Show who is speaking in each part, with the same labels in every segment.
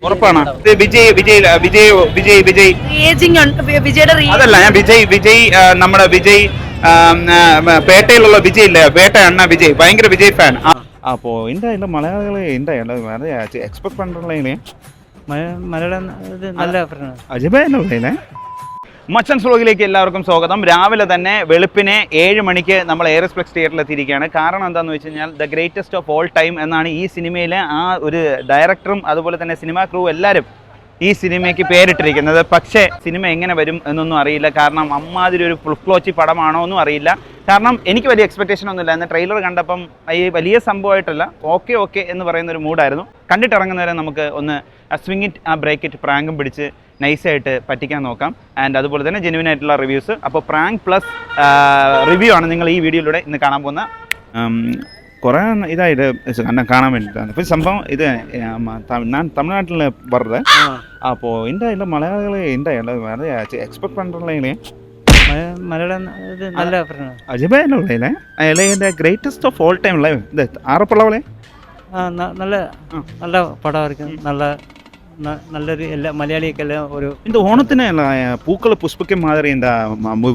Speaker 1: ഉറപ്പാണ് വിജയ് വിജയ് വിജയ് വിജയ് വിജയ് അതല്ല ഞാൻ വിജയ് നമ്മുടെ വിജയ് പേട്ടയിലുള്ള വിജയ് ഇല്ലേ പേട്ട അണ്ണ വിജയ് ഭയങ്കര വിജയ് ഫാൻ അപ്പോ இந்த മലയാളികളെ വേറെ എക്സ്പെക്ട് പண்றீங்களே
Speaker 2: മലയാളം നല്ല
Speaker 1: അജിബേനല്ലേ മച്ചൻസ് വ്ലോഗിലേക്ക് എല്ലാവർക്കും സ്വാഗതം. രാവിലെ തന്നെ വെളുപ്പിനെ 7 മണിക്ക് നമ്മൾ എയർസ്പ്ലെക്സ് തിയേറ്ററിൽ എത്തിയിരിക്കുകയാണ്. കാരണം എന്താണെന്ന് വെച്ച് കഴിഞ്ഞാൽ the greatest of all time എന്നാണ് ഈ സിനിമയിലെ ആ ഒരു ഡയറക്ടറും അതുപോലെ തന്നെ സിനിമാ ക്രൂ എല്ലാവരും ഈ സിനിമയ്ക്ക് പേരിട്ടിരിക്കുന്നത്. പക്ഷേ സിനിമ എങ്ങനെ വരും എന്നൊന്നും അറിയില്ല. കാരണം അമ്മാതിരി ഒരു ഫുൾക്ലോച്ചി പടമാണോ എന്നും അറിയില്ല. കാരണം എനിക്ക് വലിയ എക്സ്പെക്റ്റേഷൻ ഒന്നുമില്ല. എന്നാൽ ട്രെയിലർ കണ്ടപ്പം ഈ വലിയ സംഭവമായിട്ടല്ല ഓക്കെ എന്ന് പറയുന്നൊരു മൂഡായിരുന്നു. കണ്ടിട്ടിറങ്ങുന്നവരെ നമുക്ക് ഒന്ന് സ്വിങ് ഇറ്റ് ബ്രേക്ക് ഇറ്റ് പ്രാങ്കും പിടിച്ച് നൈസായിട്ട് പറ്റിക്കാൻ നോക്കാം. ആൻഡ് അതുപോലെ തന്നെ ജെന്യുവൻ ആയിട്ടുള്ള റിവ്യൂസ്. അപ്പോൾ പ്രാങ്ക് പ്ലസ് റിവ്യൂ ആണ് നിങ്ങൾ ഈ വീഡിയോയിലൂടെ ഇന്ന് കാണാൻ പോകുന്ന. കുറേ ഇതായിട്ട് കാണാൻ വേണ്ടിയിട്ടാണ് ഇപ്പോൾ സംഭവം. ഇത് ഞാൻ തമിഴ്നാട്ടിൽ വരുന്നത്. അപ്പോൾ இந்த മലയാളികളെ വേറെ എക്സ്പെക്ട് പண்றீங்களே
Speaker 2: മലയാളം നല്ല
Speaker 1: അജിബേനല്ലേ അതിലെ ഗ്രേറ്റസ്റ്റ് ഓഫ് ഓൾ ടൈം അല്ലേ ഇത് ആറപ്പള്ളവളെ
Speaker 2: നല്ല നല്ല പടമായിരിക്കും. നല്ലൊരു എല്ലാ മലയാളിക്കെല്ലാം ഒരു
Speaker 1: இந்த ஓணത്തിന് பூக்களை புஷ்பிக்கும் மாதிரி இந்த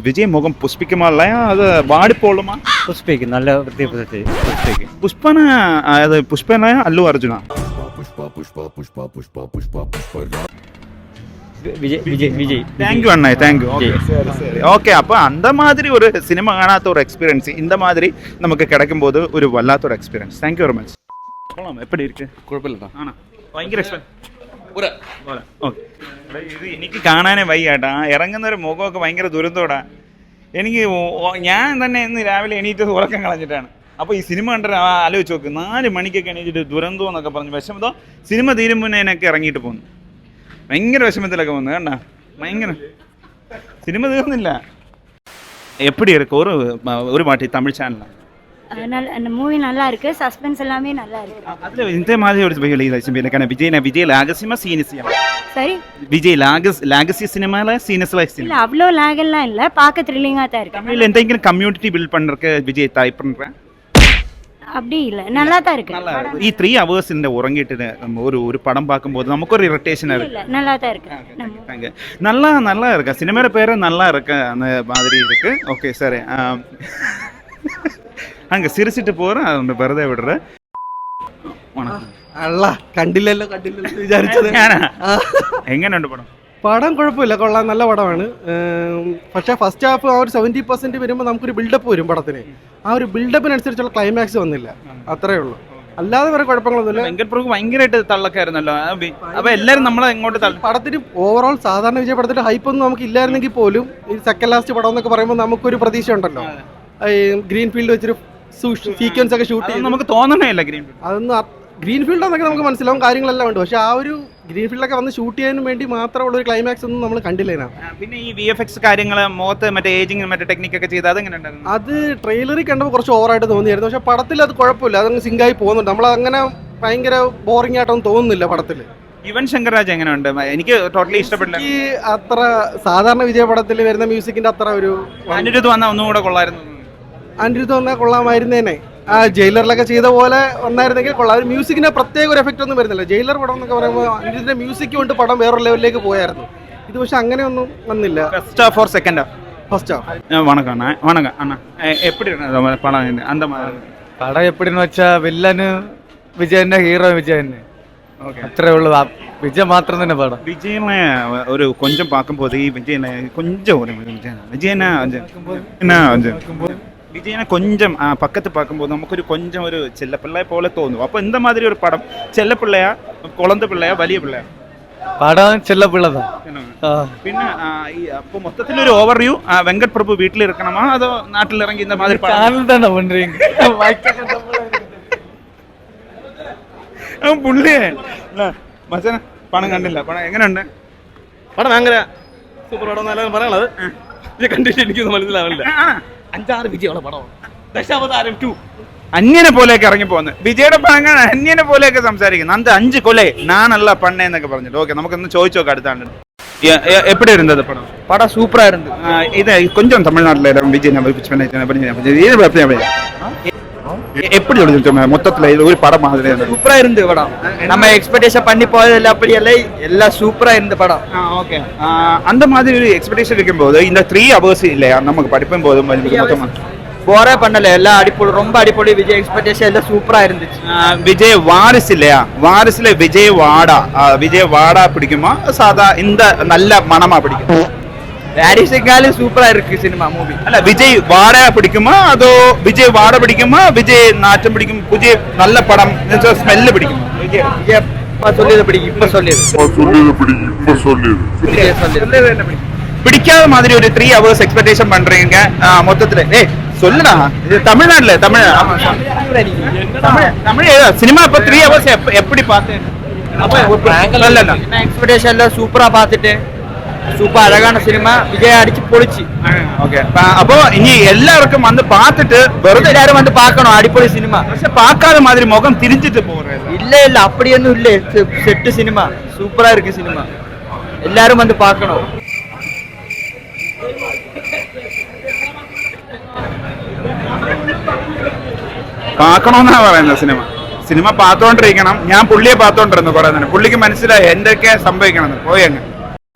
Speaker 1: விஜய் முகம் புஷ்பிக்குமா இல்லையா அது வாடி போடலுமா
Speaker 2: പുഷ്പിക്കും നല്ല വൃത്തിപ്പെടുത്തി പുഷ്പിക്കും
Speaker 1: പുഷ്പന அது புஷ்பனா அல்லு அர்ஜுனா
Speaker 2: വിജയ്
Speaker 1: தேங்க்யூ அண்ணா தேங்க்யூ ஓகே அப்போ அந்த மாதிரி ஒரு சினிமா കാണാത്ത ஒரு எக்ஸ்பீரியன்ஸ் இந்த மாதிரி நமக்கு கிடைக்கும்போது ஒரு வல்லாത്ത ஒரு எக்ஸ்பீரியன்ஸ். Thank you very much. போலாம் எப்படி இருக்கு? குഴപ്പമില്ല ஆனா ഭയങ്കര ഇത് എനിക്ക് കാണാനേ വയ്യാട്ടാ. ഇറങ്ങുന്നൊരു മുഖമൊക്കെ ഭയങ്കര ദുരന്തോടാ. എനിക്ക് ഞാൻ തന്നെ ഇന്ന് രാവിലെ എണീറ്റ് ഉറക്കം കളഞ്ഞിട്ടാണ്. അപ്പോൾ ഈ സിനിമ കണ്ടിട്ട് ആലോചിച്ച് നോക്ക്. 4 മണിക്കൊക്കെ എണീറ്റിട്ട് ദുരന്തം എന്നൊക്കെ പറഞ്ഞ് വിഷമതോ സിനിമ തീരും മുന്നേ എനിക്ക് ഇറങ്ങിയിട്ട് പോകുന്നു. ഭയങ്കര വിഷമത്തിലൊക്കെ വന്നു കണ്ടാ. ഭയങ്കര സിനിമ തീർന്നില്ല. എപ്പിടി ഇருக்கு ഒരു പാട്ട് തമിഴ് ചാനലാണ്.
Speaker 3: அந்த மூவி நல்லா இருக்கு. சஸ்பென்ஸ் எல்லாமே நல்லா இருக்கு.
Speaker 1: அதுல இந்த மாதிரி ஒரு விஜய் லாகசிமா சீனிசியா
Speaker 3: சரி
Speaker 1: விஜய் லாகசி சினிமால சீனஸ்ல
Speaker 3: இல்ல அவ்ளோ லாக் எல்லாம் இல்ல. பார்க்க த்ரில்லிங்கா தான் இருக்கு.
Speaker 1: தமிழ்ல എന്തെങ്കിലും കമ്മ്യൂണിറ്റി ബിൽഡ് பண்றதுக்கு விஜய் ட்ரை பண்றேன்.
Speaker 3: அப்படி இல்ல நல்லா தான் இருக்கு.
Speaker 1: ഈ 3 hours ഉറങ്ങിയിട്ട് ഒരു പടം பார்க்கும்போது നമുക്കൊരു ഇറിറ്റേഷൻ ആണ്.
Speaker 3: இல்ல நல்லா தான் இருக்கு.
Speaker 1: நல்லா இருக்கு. சினிமாவோட பேரு நல்லா இருக்கு அந்த மாதிரி இருக்கு. ஓகே சரி. அங்கே சிரிச்சிட்டு போகிறேன் അതുകൊണ്ട് വെറുതെ വിടുறது.
Speaker 4: അല്ല കണ്ടില്ലല്ലോ വിചാരിച്ചത്.
Speaker 1: എങ്ങനെയുണ്ട് പടം?
Speaker 4: പടം കുഴപ്പമില്ല, കൊള്ളാം, നല്ല പടമാണ്. പക്ഷേ ഫസ്റ്റ് ഹാഫ് ആ ഒരു 70% വരുമ്പോൾ നമുക്കൊരു ബിൽഡപ്പ് വരും പടത്തിന്. ആ ഒരു ബിൽഡപ്പിനനുസരിച്ചുള്ള ക്ലൈമാക്സ് വന്നില്ല, അത്രേ ഉള്ളൂ. അല്ലാതെ വേറെ കുഴപ്പങ്ങളൊന്നുമില്ല.
Speaker 1: വെങ്കട്പ്രഭു ഭയങ്കരമായിട്ട് തള്ളക്കായിരുന്നല്ലോ. അപ്പൊ എല്ലാവരും നമ്മളെ എങ്ങോട്ട്
Speaker 4: പടത്തിന് ഓവറോൾ സാധാരണ വിജയ പടത്തിന്റെ ഹൈപ്പ് ഒന്നും നമുക്ക് ഇല്ലായിരുന്നെങ്കിൽ പോലും ഈ സെക്കൻഡ് ലാസ്റ്റ് പടം എന്നൊക്കെ പറയുമ്പോൾ നമുക്കൊരു പ്രതീക്ഷ ഉണ്ടല്ലോ. ഗ്രീൻ ഫീൽഡ് വെച്ചൊരു സീക്വൻസ് ഒക്കെ ഷൂട്ട് ചെയ്ത് നമുക്ക്
Speaker 1: തോന്നണേയില്ല
Speaker 4: അതൊന്നും ഗ്രീൻ ഫീൽഡ് എന്നൊക്കെ നമുക്ക് മനസ്സിലാവും, കാര്യങ്ങളെല്ലാം ഉണ്ട്. പക്ഷെ ആ ഒരു ഗ്രീൻ ഫീൽഡൊക്കെ വന്ന് ഷൂട്ട് ചെയ്യാൻ വേണ്ടി മാത്രമുള്ള ഒരു ക്ലൈമാക്സ് ഒന്നും നമ്മൾ കണ്ടില്ല.
Speaker 1: പിന്നെ ഈ VFX കാര്യങ്ങൾ മുഖത്ത് മറ്റേ ഏജിങ് മറ്റേ ടെക്നിക്കൊക്കെ ചെയ്ത് അതെങ്ങനെ ഉണ്ടായിരുന്നു?
Speaker 4: അത് ട്രെയിലറിൽ കണ്ടപ്പോൾ കുറച്ച് ഓവറായിട്ട് തോന്നിയായിരുന്നു. പക്ഷെ പടത്തിൽ അത് കുഴപ്പമില്ല, അതങ്ങ് സിങ്കായി പോകുന്നുണ്ട്. നമ്മളങ്ങനെ ഭയങ്കര ബോറിംഗ് ആയിട്ടൊന്നും തോന്നുന്നില്ല പടത്തിൽ.
Speaker 1: യുവൻ ശങ്കർ രാജ് എങ്ങനെയുണ്ട്? എനിക്ക് ടോട്ടലി ഇഷ്ടപ്പെട്ടില്ല.
Speaker 4: എനിക്ക് അത്ര സാധാരണ വിജയ പടത്തിൽ വരുന്ന മ്യൂസിക്കിന്റെ അത്ര ഒരു
Speaker 1: അനിരുദ്ധ് വന്നാൽ ഒന്നും കൂടെ കൊള്ളായിരുന്നു.
Speaker 4: അനിരുദ്ധ് വന്നാൽ കൊള്ളാമായിരുന്നേനെ. ആ ജയിലറിലൊക്കെ ചെയ്ത പോലെ വന്നായിരുന്നെങ്കിൽ കൊള്ളാം. ഒരു മ്യൂസിക്കിന് പ്രത്യേക ഒരു എഫക്റ്റ് ഒന്നും വരുന്നില്ല. ജയിലർ പടം എന്നൊക്കെ പറയുമ്പോൾ അനിരുദ്ധിന്റെ മ്യൂസിക് കൊണ്ട് പടം വേറൊരു ലെവലിലേക്ക് പോയായിരുന്നു. ഇത് പക്ഷെ അങ്ങനെയൊന്നും വന്നില്ല.
Speaker 1: First half or second half?
Speaker 4: First half.
Speaker 1: வணக்கம் அண்ணா, எப்படி படம் அந்த
Speaker 2: പടം എപ്പിടെന്ന് വെച്ചാൽ വില്ലന് വിജയന്റെ ഹീറോ വിജയന് അത്രേ ഉള്ളൂ. വിജയ് മാത്രം തന്നെ പടം.
Speaker 1: വിജയനെ ഒരു കൊഞ്ചം பார்க்கும்போது വിജയനെ കൊഞ്ചം விஜயனை கொஞ்சம் பக்கத்து பார்க்கும்போது நமக்கு ஒரு கொஞ்சம் ஒரு செல்ல பிள்ளைய போல தோணும். அப்போ இந்த மாதிரி ஒரு படம் செல்ல பிள்ளையா குழந்தை பிள்ளையா വലിയ பிள்ளையா?
Speaker 2: படம் செல்ல பிள்ளை தான்.
Speaker 1: പിന്നെ அப்போ மொத்தத்தில் ஒரு ஓவர்வியூ வெங்கட் பிரபு வீட்டில் இருக்கணுமா அதோ நாட்டில் இறங்கி இந்த மாதிரி
Speaker 2: சேனல் தானே பண்றீங்க?
Speaker 1: പുള്ളി മച്ചാന പണം കണ്ടില്ല. പണം എങ്ങനെയുണ്ട്?
Speaker 4: പടം ഭയങ്കര സൂപ്പർ പടം എന്നാലും പറയാനുള്ളത്. ഇത് കണ്ടിട്ട് എനിക്കൊന്നും മനസ്സിലാവില്ല. 5-6 വിജയമുള്ള പടമാണ് ദശാവതാരം 2.
Speaker 1: അന്യനെ പോലെയൊക്കെ ഇറങ്ങി പോകുന്നത് വിജയുടെ പടങ്ങൾ. അന്യനെ പോലെയൊക്കെ സംസാരിക്കുന്നു. അന്ത് 5 കൊലേ നാനല്ല പണ്ണേ എന്നൊക്കെ പറഞ്ഞിട്ട്. ഓക്കെ, നമുക്കൊന്ന് ചോദിച്ചു നോക്കാം അടുത്താണ്. எப்படி இருந்தது படம்?
Speaker 2: படம் சூப்பரா இருந்தது.
Speaker 1: இது கொஞ்சம் தமிழ்நாட்டில் விஜய் எப்படி சொல்லுங்க மொத்தத்துல இது ஒரு படம் மாதிரி
Speaker 2: சூப்பரா இருந்து படம். நம்ம எக்ஸ்பெக்டேஷன் பண்ணி போயதெல்லாம் அப்படி எல்லாம் சூப்பரா இருந்த படம்.
Speaker 1: ஓகே அந்த மாதிரி ஒரு எக்ஸ்பெக்டேஷன் இருக்கும்போது இந்த 3 hours இல்லையா நமக்கு படிப்பும் போதும் மொத்தமா
Speaker 2: போரே பண்ணல, எல்லாம் அடிப்பொலி, ரொம்ப அடிப்பொலி. விஜய் எக்ஸ்பெக்டேஷன் எல்லாம் சூப்பரா இருந்துச்சு.
Speaker 1: விஜய் வாரிசு இல்லையா, வாரிசுல விஜய் வாடா பிடிக்குமா சாதா இந்த நல்ல மனமா பிடிக்கும்?
Speaker 2: வாரிசுக்காலும் சூப்பரா இருக்கு சினிமா மூவி.
Speaker 1: അല്ല വിജയ് വാട പിടിക്കുമോ അതോ വിജയ് വാട പിടിക്കുമോ വിജയ് നാറ്റം പിടിക്കും പുതിയ നല്ല പടം സ്മെല്ല് പിടിക്കും?
Speaker 2: விஜய் இப்ப சொல்லியது பிடிக்கும், இப்ப சொல்லியது
Speaker 1: பிடிக்காத மாதிரி ஒரு 3 hours எக்ஸ்பெக்டேஷன் பண்றீங்க மொத்தத்துல? ஏய் சொல்லுடா, இது தமிழ்நாட்டுல தமிழ் சினிமா இப்ப 3 hours எப்படி பார்த்தேன்?
Speaker 2: எக்ஸ்பெக்டேஷன் எல்லாம் சூப்பரா பார்த்துட்டு சூப்பர் அழகான சினிமா. விஜய் அடிச்சு பொழிச்சு.
Speaker 1: ஓகே, அப்போ இனி எல்லாருக்கும் வந்து பார்த்துட்டு வெறுതെ
Speaker 2: எல்லாரும் வந்து பார்க்கணும். அடிப்பொலி சினிமா.
Speaker 1: பார்க்காத மாதிரி முகம் திரிஞ்சிட்டு போறது
Speaker 2: இல்ல அப்படி ஒன்றும் இல்ல. செட்டு சினிமா சூப்பரா இருக்கு சினிமா. எல்லாரும் வந்து பார்க்கணும்.
Speaker 1: കാണണമെന്നാ പറയുന്നത്. സിനിമ പാത്തോണ്ടിരിക്കണം. ഞാൻ പുള്ളിയെ പാത്തോണ്ടിരുന്നു കുറെ നേരം. പുള്ളിക്ക് മനസ്സിലായി എന്തൊക്കെ സംഭവിക്കണം. പോയി അങ്ങ്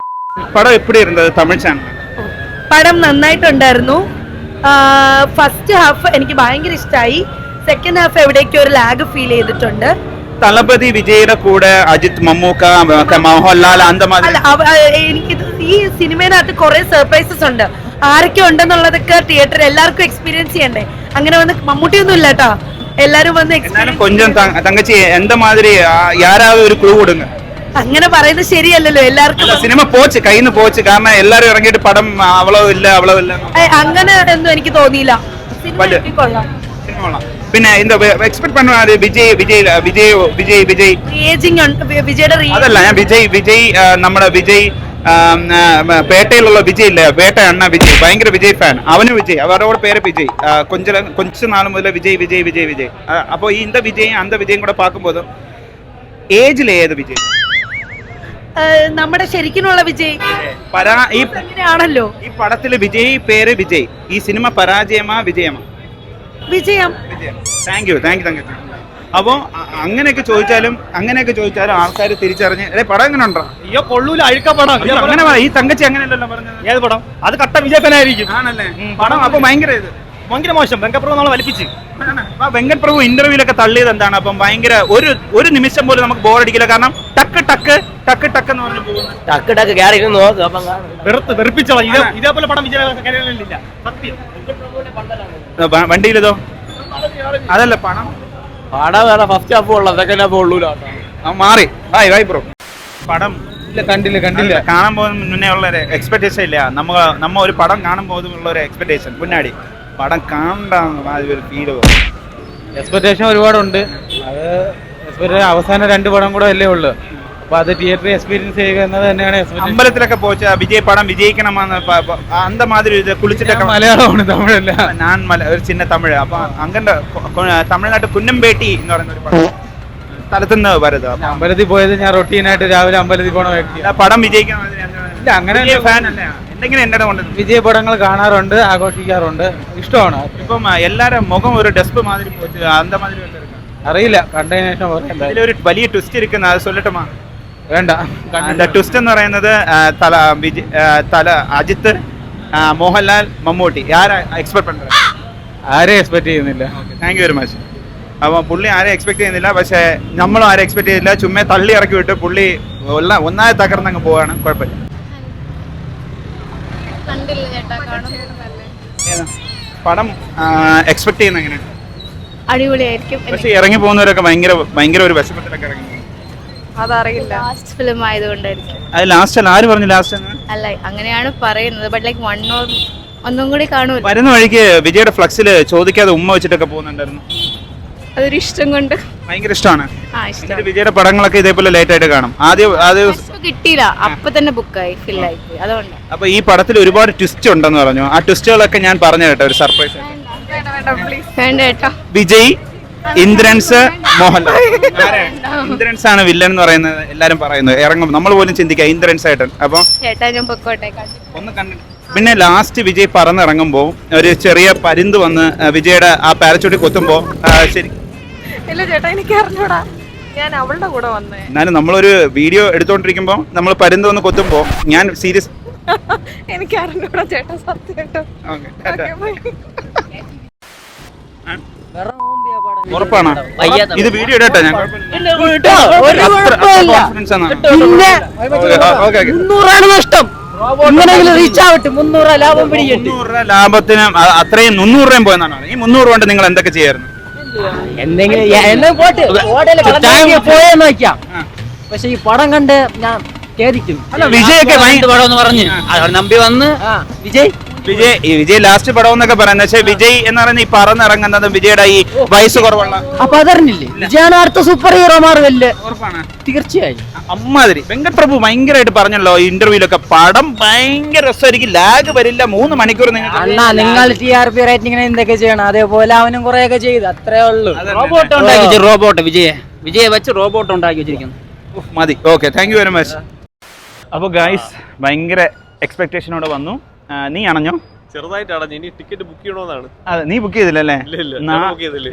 Speaker 1: പടം എപ്പിടി ഇരുന്നത്? തമിഴ് ചാനൽ
Speaker 5: പടം നന്നായിട്ടുണ്ടായിരുന്നു. ഫസ്റ്റ് ഹാഫ് എനിക്ക് ഭയങ്കര ഇഷ്ടമായി. സെക്കൻഡ് ഹാഫ് എവിടേക്കോ ഒരു ലാഗ് ഫീൽ ചെയ്തിട്ടുണ്ട്.
Speaker 1: തളപതി വിജയുടെ കൂടെ അജിത്, മമ്മൂക്ക, മോഹൻലാൽ
Speaker 5: എനിക്ക് ഈ സിനിമയിനകത്ത് കുറെ സർപ്രൈസസ് ഉണ്ട്. ആരൊക്കെ ഉണ്ടെന്നുള്ളതൊക്കെ തിയേറ്ററിൽ എല്ലാവർക്കും എക്സ്പീരിയൻസ് ചെയ്യണ്ടേ. അങ്ങനെ വന്ന് മമ്മൂട്ടിയൊന്നും ഇല്ല കേട്ടോ, എല്ലാരും വന്ന്
Speaker 1: കൊഞ്ചം തങ്കച്ചി എന്താ മാതിരി യാരാவது ഒരു ക്ലൂ കൊടുങ്ങ.
Speaker 5: അങ്ങനെ പറയുന്നത് ശരിയല്ലല്ലോ. എല്ലാവർക്കും
Speaker 1: സിനിമ പോച്ച് കയ്യിൽ നിന്ന് പോച്ച്. കാരണം എല്ലാരും ഇറങ്ങിയിട്ട് പടം അവളോ ഇല്ല
Speaker 5: അങ്ങനെ ഒന്നും എനിക്ക് തോന്നിയില്ല. കൊള്ളാം.
Speaker 1: പിന്നെ എന്താ എക്സ്പെക്ട് பண்ணுவாரு വിജയ്
Speaker 5: വിജയുടെ
Speaker 1: അതല്ല ഞാൻ വിജയ് നമ്മുടെ വിജയ് പേട്ടയിലുള്ള വിജയ് ഇല്ലേ, പേട്ട അണ്ണ വിജയ് ഭയങ്കര വിജയ് ഫാൻ. അവന് വിജയ് അവരോട് പേര് വിജയ് കൊഞ്ച നാൾ മുതൽ വിജയ്. അപ്പൊ ഈ இந்த വിജയും அந்த വിജയും കൂടെ பார்க்கும்போது ഏജിൽ ഏത് വിജയ്?
Speaker 5: നമ്മുടെ ശരിക്കുള്ള വിജയ് ആണല്ലോ.
Speaker 1: ഈ പടത്തില് വിജയ് പേര് വിജയ്. ഈ സിനിമ പരാജയമാ വിജയമാ?
Speaker 5: വിജയം.
Speaker 1: Thank you. അപ്പോ അങ്ങനെയൊക്കെ ചോദിച്ചാലും ആൾക്കാർ തിരിച്ചറിഞ്ഞ് പടം എങ്ങനെ ഉണ്ടോ?
Speaker 2: അയ്യോ കൊള്ളൂല, അഴുക്ക പടം.
Speaker 1: അങ്ങനെ ഈ തങ്കച്ചി അങ്ങനെയല്ലല്ലോ പറഞ്ഞത്.
Speaker 2: ഏത് പടം? അത് കട്ട വിജയപ്പനായിരിക്കും.
Speaker 1: ആണല്ലേ പടം? അപ്പൊ ഭയങ്കര
Speaker 2: മോശം. വെങ്കപ്രഭു നമ്മളെ വലിപ്പിച്ച്.
Speaker 1: വെങ്കട് പ്രഭു ഇന്റർവ്യൂലൊക്കെ തള്ളിയത് എന്താണ്? അപ്പം ഭയങ്കര ഒരു നിമിഷം പോലും നമുക്ക് ബോറടിക്കില്ല. കാരണം ടക്ക് എന്ന് പറഞ്ഞു പോകുന്നു.
Speaker 2: ടക്ക് ക്യാരക്ടർ നോക്ക് വെറുപ്പിച്ചോളാം. ഇതേപോലെ പടം വിജയില്ല സത്യം.
Speaker 1: വണ്ടിയിലതോ അതല്ല പണം
Speaker 2: വേറെ ഫസ്റ്റ് ഹാഫ് ഉള്ള സെക്കൻഡ് ഹാഫ് ഉള്ളൂല.
Speaker 1: മാറി വായി ബ്രോ. പടം
Speaker 2: കണ്ടില്ല.
Speaker 1: കാണാൻ പോകുന്ന മുന്നേ ഉള്ള ഒരു എക്സ്പെക്ടേഷൻ ഇല്ല. നമ്മ ഒരു പടം കാണാൻ പോകുന്നുള്ള ഒരു എക്സ്പെക്ടേഷൻ മുന്നാടി പടം കാണണ്ട ഒരു ഫീൽ.
Speaker 2: എക്സ്പെക്ടേഷൻ ഒരുപാടുണ്ട്. അത് അവസാനം 2 പടം കൂടെ അല്ലേ ഉള്ളു. അപ്പൊ അത് തിയേറ്ററിൽ എക്സ്പീരിയൻസ് ചെയ്യുക എന്നത് തന്നെയാണ്.
Speaker 1: അമ്പലത്തിലൊക്കെ പോച്ച വിജയ് പടം വിജയിക്കണമെന്ന് അന്ത മാതിരി കുളിച്ചിട്ടൊക്കെ.
Speaker 2: മലയാളമാണ്, തമിഴല്ല.
Speaker 1: ഞാൻ ഒരു ചിന്ന തമിഴ്. അപ്പൊ അങ്ങനെ തമിഴ്നാട്ടിൽ കുന്നംപേട്ടി എന്ന് പറയുന്ന ഒരു പടം സ്ഥലത്തുനിന്ന് വരുന്നത്.
Speaker 2: അമ്പലത്തിൽ പോയത് ഞാൻ റൊട്ടീനായിട്ട് രാവിലെ അമ്പലത്തിൽ പോണ വ്യക്തി.
Speaker 1: പടം വിജയിക്കാൻ
Speaker 2: അങ്ങനെ
Speaker 1: ഫാൻ അല്ല. എന്തെങ്കിലും എന്റെ കൊണ്ട്
Speaker 2: വിജയ പടങ്ങൾ കാണാറുണ്ട്, ആഘോഷിക്കാറുണ്ട്, ഇഷ്ടമാണ്.
Speaker 1: ഇപ്പം എല്ലാരും മുഖം ഒരു ഡെസ്പ് മാതിരി പോച്ച് അന്ത മാതിരി
Speaker 2: അറിയില്ല, കണ്ടതിന് ശേഷം
Speaker 1: ഒരു വലിയ ട്വിസ്റ്റ് ഇരിക്കുന്ന അത് സൊല്ലട്ടുമാ?
Speaker 2: വേണ്ട.
Speaker 1: ട്വിസ്റ്റ് എന്ന് പറയുന്നത് അജിത്ത്, മോഹൻലാൽ, മമ്മൂട്ടി ആരാ എക്സ്പെക്ട് പண்றது?
Speaker 2: ആരെയും എക്സ്പെക്ട് ചെയ്യുന്നില്ല.
Speaker 1: Thank you very much. അപ്പോൾ പുള്ളി ആരെയും എക്സ്പെക്ട് ചെയ്യുന്നില്ല. പക്ഷേ നമ്മളും ആരെയും എക്സ്പെക്ട് ചെയ്തില്ല. ചുമ്മാ തള്ളി ഇറക്കി വിട്ട് പുള്ളി ഒന്നായി തകർന്നങ്ങ് പോവാണ്. കുഴപ്പമില്ല. പടം എക്സ്പെക്ട് ചെയ്യുന്ന എങ്ങനെ?
Speaker 3: അടിപൊളിയായിരിക്കും.
Speaker 1: പക്ഷെ ഇറങ്ങി പോകുന്നവരൊക്കെ ഭയങ്കര ഒരു വിഷമത്തിലൊക്കെ ഇറങ്ങി.
Speaker 5: അതറിയില്ല.
Speaker 3: ലാസ്റ്റ് ഫിലിം ആയതുകൊണ്ടായിരിക്കും.
Speaker 1: അത് ലാസ്റ്റ് അല്ല. ആര് പറഞ്ഞു ലാസ്റ്റ്?
Speaker 3: അല്ല അങ്ങനെയാണ് പറയുന്നത്. ബട്ട് ലൈക്ക് ഒന്നും കൂടി കാണുമല്ലോ.
Speaker 1: വരുന്ന വഴിക്ക് വിജയുടെ ഫ്ലക്സിൽ ചോദിക്കാതെ ഉമ്മ വെച്ചിട്ടൊക്കെ പോകുന്നുണ്ടായിരുന്നു.
Speaker 3: അതൊരു ഇഷ്ടം കൊണ്ട്
Speaker 1: ഭയങ്കര ഇഷ്ടമാണ്.
Speaker 3: ഇഷ്ടം.
Speaker 1: വിജയുടെ പടങ്ങളൊക്കെ ഇതേപോലെ ലേറ്റ് ആയിട്ട് കാണും. ആദ്യം
Speaker 3: കിട്ടിയില്ല, അപ്പൊ തന്നെ ബുക്കായി ഫില്ലായി പോയി. അതുകൊണ്ട്
Speaker 1: അപ്പൊ ഈ പടത്തിൽ ഒരുപാട് ട്വിസ്റ്റ് ഉണ്ടെന്ന് പറഞ്ഞു. ആ ട്വിസ്റ്റുകളൊക്കെ ഞാൻ പറഞ്ഞു കേട്ടോ, ഒരു സർപ്രൈസ്.
Speaker 3: വേണ്ട കേട്ടോ.
Speaker 1: വിജയ്, ഇന്ദ്രൻസ്, മോഹൻലാൽ. ഇന്ദ്രൻസ് ആണ് വില്ലൻ എന്ന് പറയുന്നത് എല്ലാരും പറയുന്നത്. ഇറങ്ങും നമ്മൾ പോലും ചിന്തിക്കാം ഇന്ദ്രൻസ് ആയിട്ട്. അപ്പൊ
Speaker 3: ചേട്ടാ ഞാൻ പൊക്കോട്ടെ.
Speaker 1: ഒന്ന് കണ്ടിട്ട് പിന്നെ ലാസ്റ്റ് വിജയ് പറന്നിറങ്ങുമ്പോൾ ഒരു ചെറിയ പരുന്ത് വന്ന് വിജയുടെ ആ പാരച്ചൂട്ടിൽ കൊത്തുമ്പോൾ ശരി
Speaker 6: ഇല്ല ചേട്ടാ എനിക്ക് അറിഞ്ഞൂടാ, ഞാൻ അവളുടെ കൂടെ വന്നേ.
Speaker 1: എന്നാലും നമ്മളൊരു വീഡിയോ എടുത്തോണ്ടിരിക്കുമ്പോൾ നമ്മൾ പരുന്ത് വന്ന് കൊത്തുമ്പോൾ ഞാൻ സീരിയസ്
Speaker 6: എനിക്ക് അറിഞ്ഞൂടാ ചേട്ടാ, സത്യമായിട്ടും.
Speaker 1: ഉറപ്പാണോ? ഇത് വീഡിയോ ഇടട്ടെ ഞാൻ കോൺഫിഡൻസ് ആണ്. ഓക്കെ
Speaker 7: 300 നഷ്ടം, ഇങ്ങനെയെങ്കിലും റീച്ച് ആവട്ടെ. 300 ലാഭം പിടിക്കട്ടെ.
Speaker 1: 300 ലാഭത്തിന് അത്രയും 300 രൂപയും പോയെന്നാണ്. ഈ 300 കൊണ്ട് നിങ്ങൾ എന്തൊക്കെ ചെയ്യായിരുന്നു?
Speaker 7: എന്തെങ്കിലും എന്നെ പോട്ട് പോയെന്ന് നോക്കാം. പക്ഷെ ഈ പടം കണ്ട് ഞാൻ ഖേദിക്കും.
Speaker 1: വിജയൊക്കെ
Speaker 7: പടം എന്ന് പറഞ്ഞ് നമ്പി വന്ന്
Speaker 1: വിജയ് ലാസ്റ്റ് പടം എന്നൊക്കെ പറയുന്നത്. പക്ഷേ വിജയ് എന്ന് പറയുന്ന ഈ പറന്നിറങ്ങുന്നത് വിജയുടെ ഈ വയസ്സ് കുറവുള്ള
Speaker 7: അപ്പൊ അതറിഞ്ഞില്ലേ, വിജയാണ് അടുത്ത സൂപ്പർ ഹീറോ മാറുമല്ലേ? തീർച്ചയായും.
Speaker 1: അമ്മാതിരി വെങ്കട് പ്രഭു ഭയങ്കരമായിട്ട് പറഞ്ഞല്ലോ ഇന്റർവ്യൂലൊക്കെ, പടം ഭയങ്കര രസമായിരിക്കും, ലാഗ് വരില്ല, 3 മണിക്കൂർ
Speaker 7: അണ്ണാ നിങ്ങൾ TRP റേറ്റിംഗിന് എന്തൊക്കെ ചെയ്യണം അതേപോലെ അവനും കുറെ ഒക്കെ ചെയ്തു, അത്രേ ഉള്ളൂ. റോബോട്ട് ഉണ്ടാക്കി, റോബോട്ട് വിജയെ വെച്ച് റോബോട്ട് ഉണ്ടാക്കി വെച്ചിരിക്കുന്നു.
Speaker 1: മതി. Okay, thank you very much. അപ്പോൾ ഗായ്സ് ഭയങ്കര എക്സ്പെക്ടേഷനോടെ വന്നു. നീ അണഞ്ഞോ?
Speaker 8: ചെറുതായിട്ട് അടഞ്ഞു. ഇനി ടിക്കറ്റ് ബുക്ക് ചെയ്യണമെന്നാണ്.
Speaker 1: അതെ, നീ ബുക്ക് ചെയ്തില്ലല്ലേ?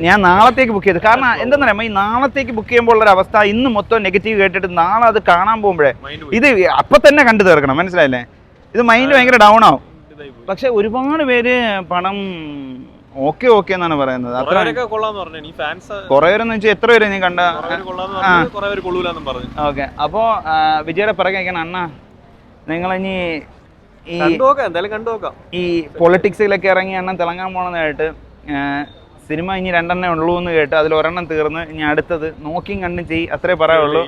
Speaker 1: ഞാൻ നാളത്തേക്ക് ബുക്ക് ചെയ്തു. കാരണം എന്താണെന്ന് അറിയാമോ, ഈ നാളത്തേക്ക് ബുക്ക് ചെയ്യുമ്പോൾ ഉള്ള അവസ്ഥ ഇന്ന് മൊത്തം നെഗറ്റീവ് കേട്ടിട്ട് നാളെ അത് കാണാൻ പോകുമ്പോഴേ ഇത് അപ്പൊ തന്നെ കണ്ടു തീർക്കണം, മനസ്സിലായില്ലേ? ഇത് മൈൻഡ് ഭയങ്കര ഡൗൺ ആവും. പക്ഷെ ഒരുപാട് പേര് പണം ഓക്കെ ഓക്കെ എന്നാണ് പറയുന്നത്. കുറെ പേരെന്ന് വെച്ചാൽ എത്ര പേര് നീ കണ്ട? ഓക്കെ, അപ്പോ വിജയുടെ പിറകെ അണ്ണ നിങ്ങളിനി ഈ പൊളിറ്റിക്സിലൊക്കെ ഇറങ്ങി എണ്ണം തിളങ്ങാൻ പോണെന്നായിട്ട് സിനിമ ഇനി 2 ഉള്ളൂ എന്ന് കേട്ട് അതിൽ 1 തീർന്ന് ഇനി അടുത്തത് നോക്കിയും കണ്ടും ചെയ്യും, അത്രേ പറയുള്ളൂ.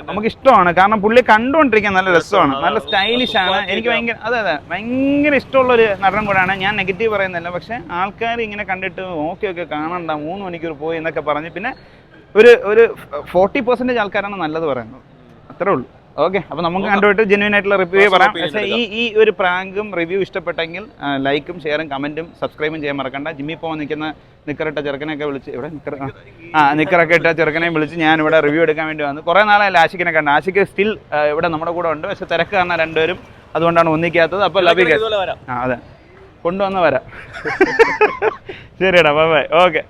Speaker 1: നമുക്ക് ഇഷ്ടമാണ്, കാരണം പുള്ളി കണ്ടുകൊണ്ടിരിക്കാൻ നല്ല രസമാണ്, നല്ല സ്റ്റൈലിഷ് ആണ്. എനിക്ക് ഭയങ്കര ഇഷ്ടമുള്ളൊരു നടൻ കൂടെയാണ്. ഞാൻ നെഗറ്റീവ് പറയുന്നില്ല, പക്ഷെ ആൾക്കാർ ഇങ്ങനെ കണ്ടിട്ട് ഓക്കെ കാണണ്ട 3 മണിക്കൂർ പോയി എന്നൊക്കെ പറഞ്ഞ് പിന്നെ ഒരു 40% ആൾക്കാരാണ് നല്ലത് പറയുന്നത്, അത്രേ ഉള്ളൂ. ഓക്കെ, അപ്പോൾ നമുക്ക് കണ്ടുപോയിട്ട് ജെന്യൂൻ ആയിട്ടുള്ള റിവ്യൂ പറയാം. പക്ഷേ ഈ ഒരു പ്രാങ്കും റിവ്യൂ ഇഷ്ടപ്പെട്ടെങ്കിൽ ലൈക്കും ഷെയറും കമൻറ്റും സബ്സ്ക്രൈബും ചെയ്യാൻ മറക്കണ്ട. ജിമ്മി പോകാൻ നിൽക്കുന്ന നിക്കറിട്ട ചെറുക്കനെയൊക്കെ വിളിച്ച് ഇവിടെ നിക്കറൊക്കെ ഇട്ട ചെറുക്കനെയും വിളിച്ച് ഞാൻ ഇവിടെ റിവ്യൂ എടുക്കാൻ വേണ്ടി വന്നു. കുറേ നാളായാലും ആഷിക്കിനെ കണ്ട. ആഷിക്ക് സ്റ്റിൽ ഇവിടെ നമ്മുടെ കൂടെ ഉണ്ട്, പക്ഷെ തിരക്ക് കാരണം 2 പേരും അതുകൊണ്ടാണ് ഒന്നിക്കാത്തത്. അപ്പോൾ ലവ് അതെ കൊണ്ടുവന്ന് വരാം. ശരിയടാ, ബൈ ബൈ. ഓക്കെ.